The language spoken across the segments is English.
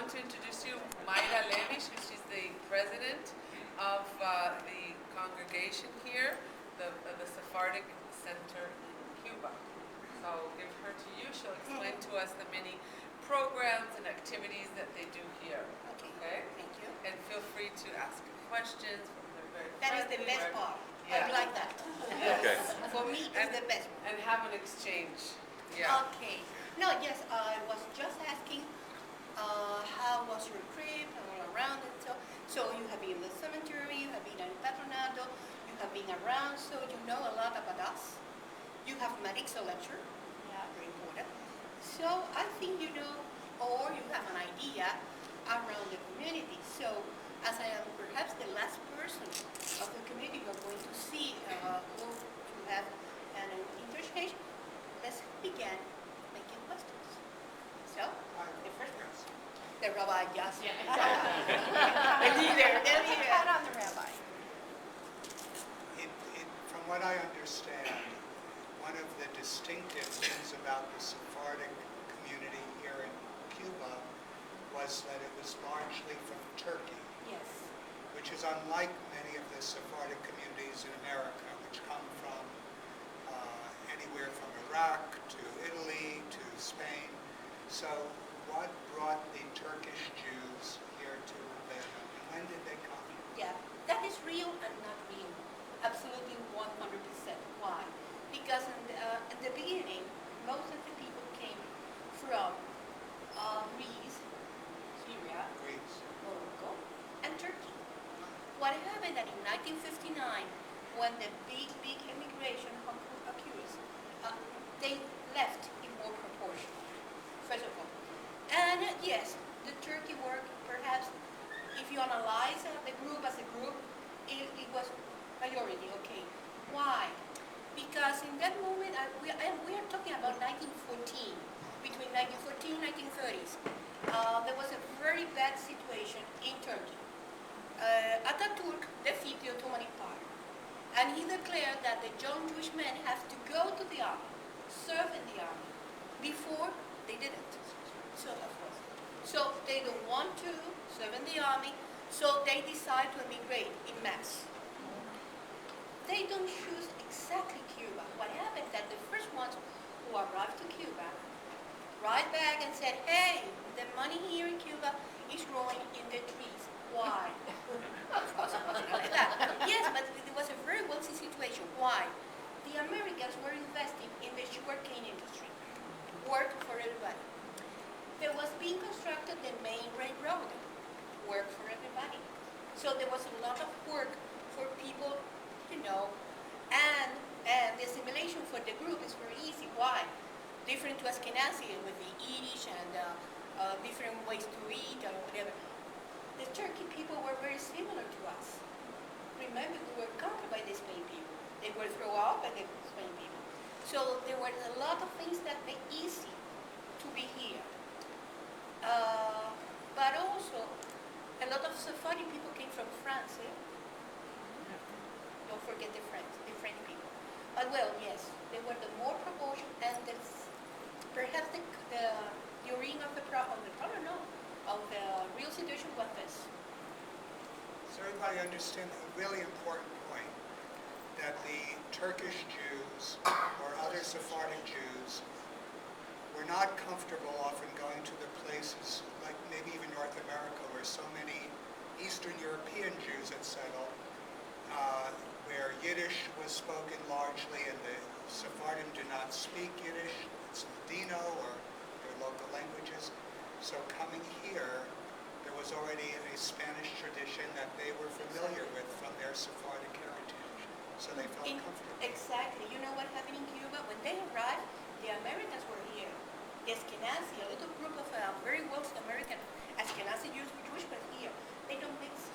want to introduce you Mayra Levi. She's the president of the congregation here, the Sephardic Center in Cuba. So I'll give her to you. She'll explain to us the many programs and activities that they do here. Okay. Thank you. And feel free to ask questions. They're very That is the friendly, best very- part. Yeah. I like that. Yes. Okay. For me, it's the best. And have an exchange. Yeah. Okay. No, yes, I was just asking how was your trip and all around and so you have been in the cemetery, you have been in Patronado, you have been around, so you know a lot about us. You have medics a lecture, very important. So I think you know, or you have an idea around the community. So as I am perhaps the last person of the community you're going to see who to have an interchange, let's begin making questions. So, the first person. The rabbi, yes. Yeah. The leader. Pat on the rabbi. From what I understand, one of the distinctive things about the Sephardic community here in Cuba was that it was largely from Turkey, Yes. which is unlike many of the Sephardic communities in America, which come from anywhere from Iraq to Italy to Spain. So what brought the Turkish Jews here to Vedado, and when did they come? Yeah, that is real and not real. Absolutely 100%. Why? Because in the beginning, most of the people came from Greece, Syria, Greece. Morocco, and Turkey. What happened that in 1959, when the big immigration occurs, they left in more proportion, first of all. And yes, the Turkey work, perhaps, if you analyze the group as a group, it was majority, okay. Why? Because in that moment, we are talking about 1914, between 1914 and 1930s. There was a very bad situation in Turkey. Ataturk defeated the Ottoman Empire, and he declared that the young Jewish men have to go to the army, serve in the army. Before, they didn't. So they don't want to serve in the army, so they decide to emigrate in mass. They don't choose exactly Cuba. What happened is that the first ones who arrived to Cuba right back and said, hey, the money here in Cuba is growing in the trees. Why? Of course it wasn't like that. Yes, but it was a very wealthy situation. Why? The Americans were investing in the sugarcane industry. Work for everybody. There was being constructed the main railroad. Work for everybody. So there was a lot of work for people, and the assimilation for the group is very easy. Why? Different to Ashkenazi with the Yiddish and different ways to eat or whatever. The Turkey people were very similar to us. Remember, we were conquered by the Spain people. They were thrown out by the Spain people. So there were a lot of things that made easy to be here. But also, a lot of Sephardic people came from France. Don't forget the French people. But well, yes, they were the more proportion, and perhaps the origin of the problem, of the real situation was this. So everybody understands a really important point, that the Turkish Jews or other Sephardic Jews were not comfortable often going to the places like maybe even North America where so many Eastern European Jews had settled, where Yiddish was spoken largely and the Sephardim do not speak Yiddish. It's Ladino or their local languages. So coming here, there was already a Spanish tradition that they were familiar with from their Sephardic heritage. So they felt comfortable. Exactly. You know what happened in Cuba? When they arrived, the Americans were here. The Ashkenazi, a little group of very wealthy American Ashkenazi Jewish people here. They don't mix.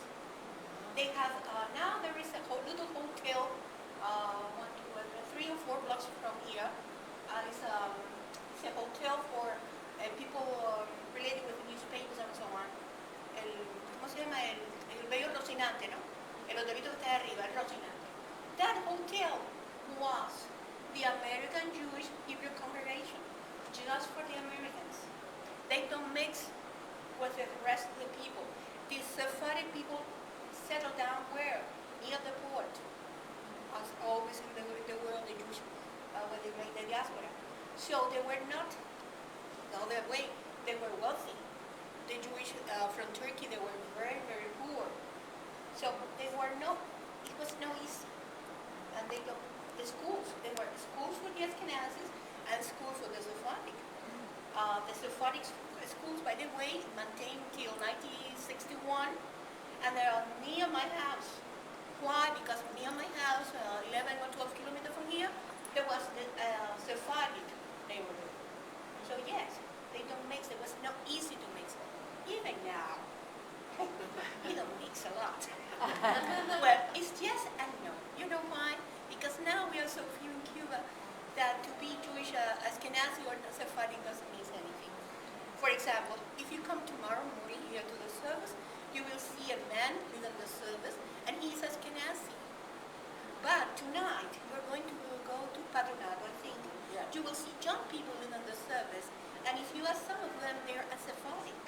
They have, now there is a little hotel, 3 or 4 blocks from here. It's a hotel for people related with newspapers and so on. ¿Cómo se llama? El bello Rocinante, ¿no? El hotelito que está arriba, el Rocinante. That hotel was the American Jewish Hebrew congregation, just for the Americans. They don't mix with the rest of the people. The Sephardic people settled down where? Near the port. As always in the world, the Jewish, when they made the diaspora. So they were not, the other way, they were wealthy. The Jewish from Turkey, they were very, very poor. So they were not, it was no easy. And they don't, the schools, there were schools for the Ashkenazis and schools for the Sephardic. The Sephardic schools, by the way, maintained till 1961, and they are near my house. Why? Because near my house, 11 or 12 kilometers from here, there was the Sephardic neighborhood. So yes, they don't mix. It was not easy to mix. Even now, we don't mix a lot. Well, it's yes and no. You know why? Because now we are so few in Cuba that to be Jewish, Ashkenazi or Sephardic doesn't mean anything. For example, if you come tomorrow morning here to the service, you will see a man within the service, and he is Ashkenazi. But tonight, we're going to go to Padronado, I think. Yeah. You will see young people within the service, and if you ask some of them, they're a Sephardic.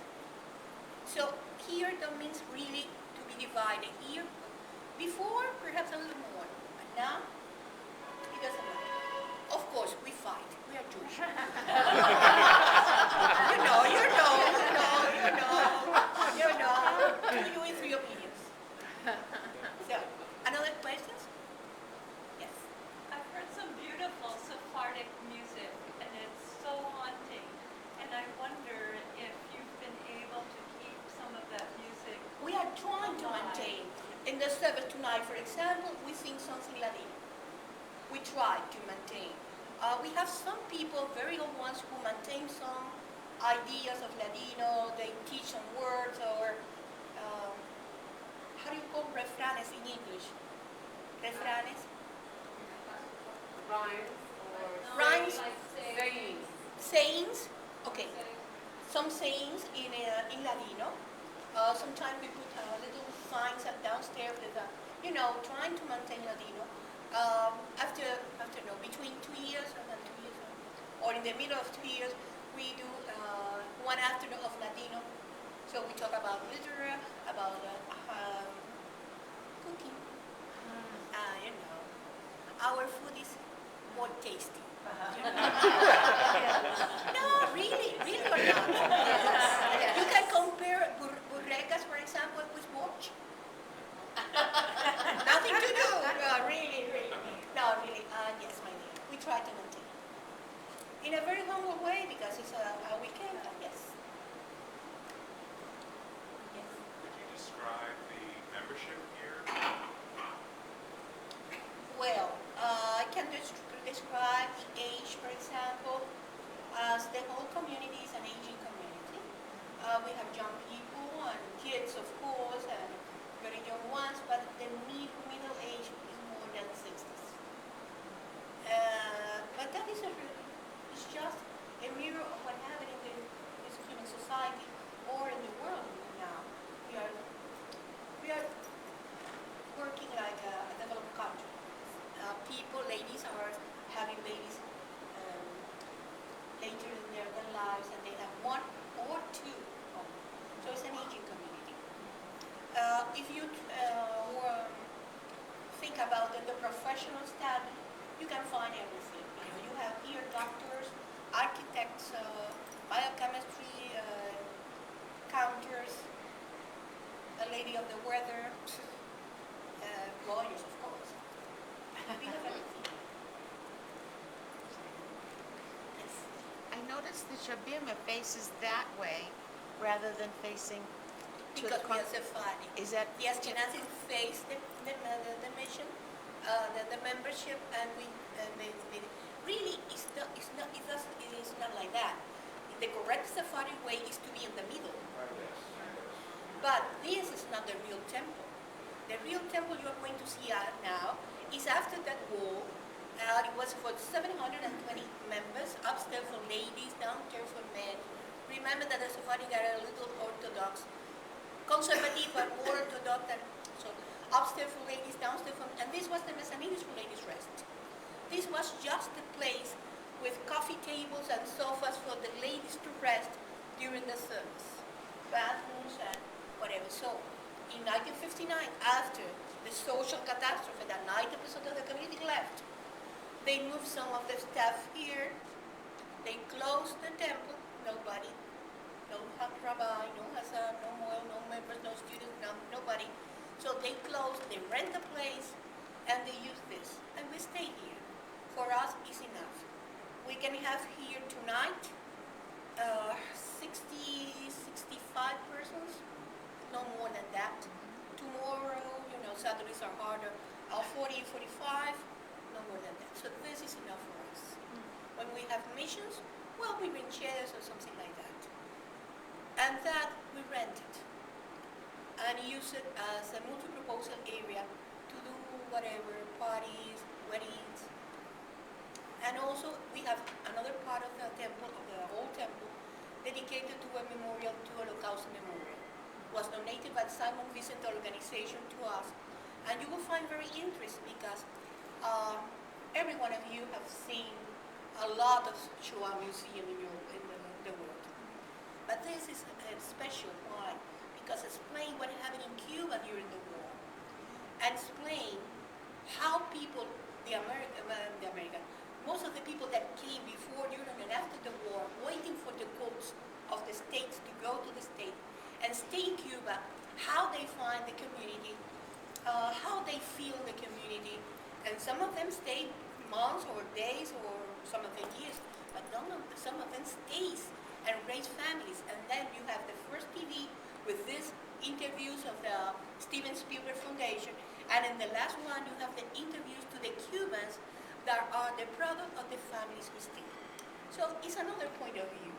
So here, that means really to be divided. Here, before, perhaps a little more, but now, it doesn't matter. Of course, we fight. We are Jewish. you know. You in three opinions. So, another questions? Yes. I've heard some beautiful Sephardic music, and it's so haunting. And I wonder if you've been able to keep some of that music. We are trying to maintain. In the service tonight, for example, we sing songs in Ladino. We try to maintain. We have some people, very old ones, who maintain some ideas of Ladino. They teach some words, or how do you call refranes in English? Refranes? Rhymes? Sayings. Sayings? Okay. Some sayings in Ladino. Sometimes we put little signs up downstairs with, trying to maintain Ladino. Between 2 years and then 2 years, or in the middle of 2 years, we do one afternoon of Ladino. So we talk about literature, about cooking. Our food is more tasty. No, really or not? You can compare burregas, for example, with borsch. Nothing to do. No, really. No, really. Yes, my dear. We try to maintain. In a very humble way, because it's a weekend. Yes. Yes. Could you describe the membership here? Well, I can describe the age, for example, as the whole community is an aging community. We have young people and kids, of course, and very young ones, but the middle age is more than 60s. But that is it's just a mirror of what happened in this human society or in the world now. We are working like a developed country. People, ladies, are having babies later in their lives, and they have one or two homes. So it's an aging community. If you think about the professional staff, you can find everything. You have here doctors, architects, biochemistry, counters, a lady of the weather, lawyers, of course. We have everything. Yes. I noticed the Shabima faces that way rather than facing to Because the we are Sephardic. Is that The Ashkenazi face the mission, the membership, and we really it's not like that. The correct Sephardic way is to be in the middle. But this is not the real temple. The real temple you are going to see now is after that wall. It was for 720 members, upstairs for ladies, downstairs for men. Remember that the Sephardic are a little orthodox. Conservative but more orthodox. So upstairs for ladies, downstairs for men. And this was the mezzanine for ladies' rest. This was just a place with coffee tables and sofas for the ladies to rest during the service. bathrooms and whatever. So in 1959, after the social catastrophe that 90% of the community left, they moved some of the staff here. They closed the temple. Nobody, no rabbi, no hazan, no moil, no members, no students, nobody. So they closed, they rent the place, and they use this. And we stay here. For us, it's enough. We can have here tonight 60, 65 persons, no more than that. Tomorrow, Saturdays are harder, 40, 45, no more than that. So this is enough for us. When we have missions, well, we bring chairs or something like that. And that we rent it and use it as a multi-proposal area to do whatever, parties, weddings. And also we have another part of the temple, of the old temple, dedicated to a memorial, to a Holocaust memorial. It was donated by the Simon Vincent organization to us. And you will find very interesting because every one of you have seen a lot of Shoah museum in the world. But this is special. Why? Because explain what happened in Cuba during the war. And explain how people, most of the people that came before, during, and after the war, waiting for the codes of the states to go to the state and stay in Cuba, how they find the community, how they feel the community. And some of them stay months or days or some of them years, but some of them stays and raise families. And then you have the first TV with these interviews of the Steven Spielberg Foundation, and in the last one you have the interviews to the Cubans that are the product of the families who stay. So it's another point of view.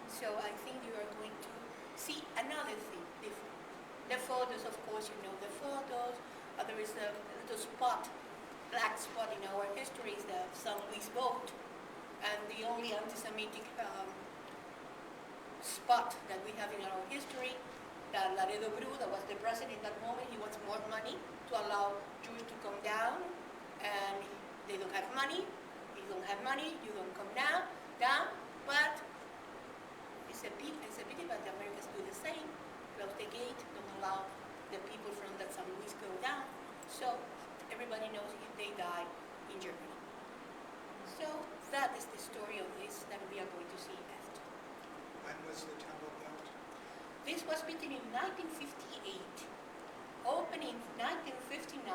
So I think you are going to see another thing different. The photos, of course, the photos. There is a little spot, black spot in our history is the San Luis boat, and the only anti-Semitic spot that we have in our history, that Laredo Bru, that was the president at that moment, he wants more money to allow Jews to come down, and they don't have money. You don't have money, you don't come down, but it's a pity, but the Americans do the same. Close the gate, don't allow the people from that San Luis go down. So everybody knows they died in Germany. So that is the story of this that we are going to see after. When was the temple built? This was written in 1958, opened in 1959,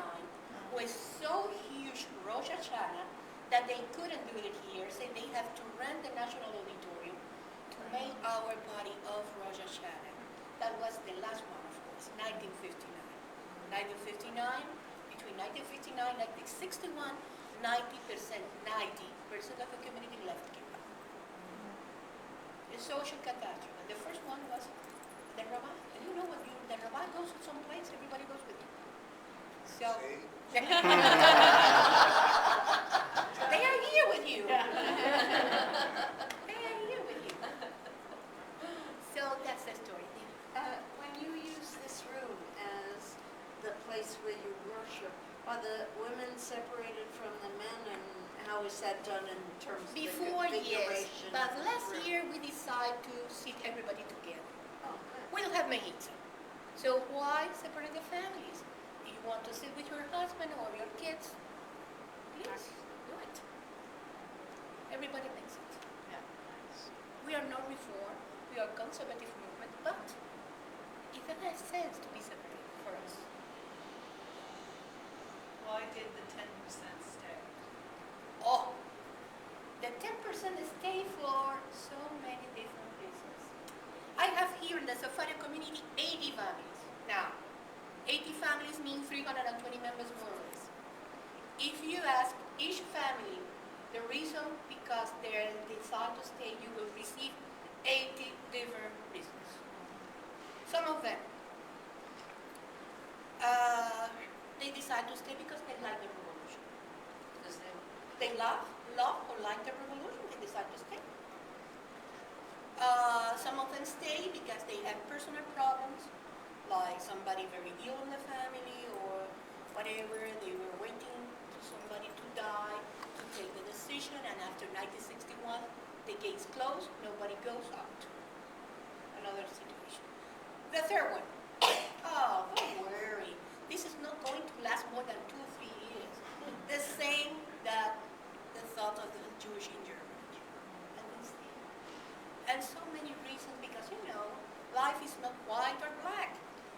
was so huge Rosh Hashanah that they couldn't do it here, so they have to rent the National Auditorium to make our party of Rosh Hashanah. That was the last one, of course, 1959. 1959, between 1959 and 1961, 90% of the community left Cuba. The social catastrophe. The first one was the rabbi. And you know what? The rabbi goes to some place, everybody goes with him. So See? they are here with you. They are here with you. So that's the story. When you use this room as the place where you worship, are the women separated from the men, and how is that done in terms of Before, the yes, configuration? but of the last room? year we decided to sit everybody together. Oh, good. We don't have mehitza. So why separate the families? If you want to sit with your husband or your kids, please do it. Everybody makes it. Yeah, nice. We are not reform, we are conservative movement, but it has sense to be separated for us. Why did the 10% stay? Oh, the 10% stay for so many different reasons. I have here in the Sephardic community 80 families. Now, 80 families mean 320 members more or less. If you ask each family the reason because they decide to stay, you will receive 80 different reasons. Some of them, they decide to stay because they like the revolution. Because They love or like the revolution, they decide to stay. Some of them stay because they have personal problems, like somebody very ill in the family or whatever. They were waiting for somebody to die to take the decision, and after 1961, the gates closed, nobody goes out. Another situation. The third one. Oh, don't worry. This is not going to last more than 2 or 3 years. The same that the thought of the Jewish in Germany. And so many reasons because, life is not white or black.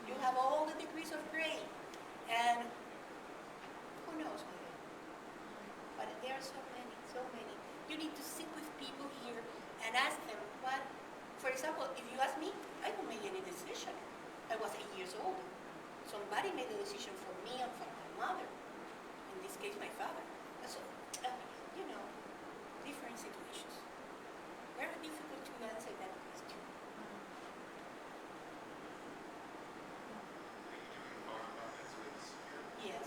You have all the degrees of gray. And who knows why? But there are so many, so many. You need to sit with people here and ask them what, for example, if you ask me, I don't make any decision. I was 8 years old. Somebody made the decision for me and for my mother. In this case, my father. So, different situations. Very difficult to answer that question. Yes.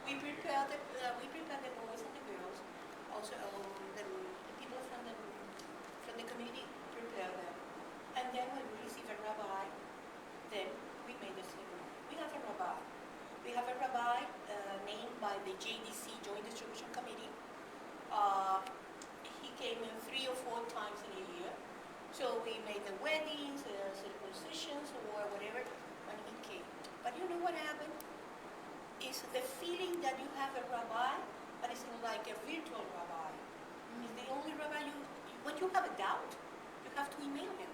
We prepare the boys and the girls. Also, the people from the community prepare them. And then when we receive a rabbi, then we make the ceremony. We have a rabbi. We have a rabbi named by the JDC, Joint Distribution Committee. He came in 3 or 4 times in a year. So we made the weddings, circumcisions, or whatever when he came. But you know what happened? It's the feeling that you have a rabbi, but it's like a virtual rabbi. He's the only rabbi when you have a doubt, you have to email him.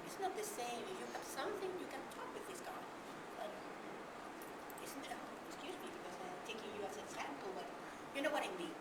It's not the same. If you have something, you can talk with this guy. But excuse me because I'm taking you as an example, but you know what I mean.